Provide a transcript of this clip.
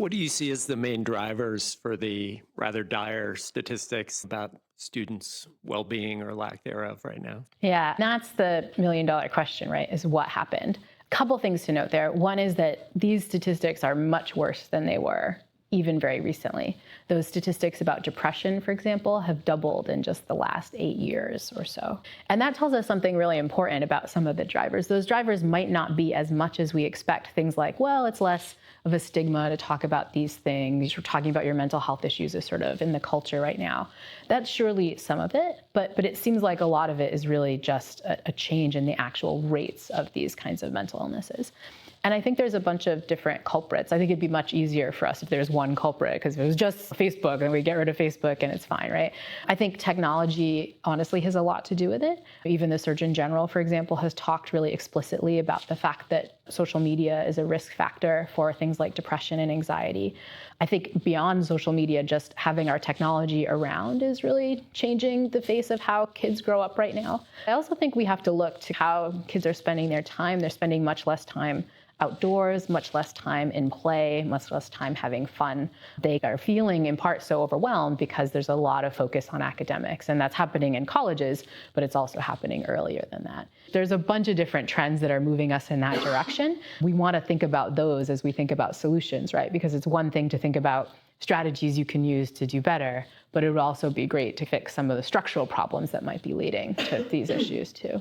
What do you see as the main drivers for the rather dire statistics about students' well-being or lack thereof right now? Yeah, that's the million-dollar question, right? Is what happened? A couple things to note there. One is that these statistics are much worse than they were even very recently. Those statistics about depression, for example, have doubled in just the last 8 years or so. And that tells us something really important about some of the drivers. Those drivers might not be as much as we expect. Things like, well, it's less of a stigma to talk about these things. You're talking about your mental health issues is sort of in the culture right now. That's surely some of it, but it seems like a lot of it is really just a change in the actual rates of these kinds of mental illnesses. And I think there's a bunch of different culprits. I think it'd be much easier for us if there's one culprit, because if it was just Facebook, then we get rid of Facebook and it's fine, right? I think technology honestly has a lot to do with it. Even the Surgeon General, for example, has talked really explicitly about the fact that social media is a risk factor for things like depression and anxiety. I think beyond social media, just having our technology around is really changing the face of how kids grow up right now. I also think we have to look to how kids are spending their time. They're spending much less time outdoors, much less time in play, much less time having fun. They are feeling in part so overwhelmed because there's a lot of focus on academics, and that's happening in colleges, but it's also happening earlier than that. There's a bunch of different trends that are moving us in that direction. We want to think about those as we think about solutions, right? Because it's one thing to think about strategies you can use to do better, but it would also be great to fix some of the structural problems that might be leading to these issues too.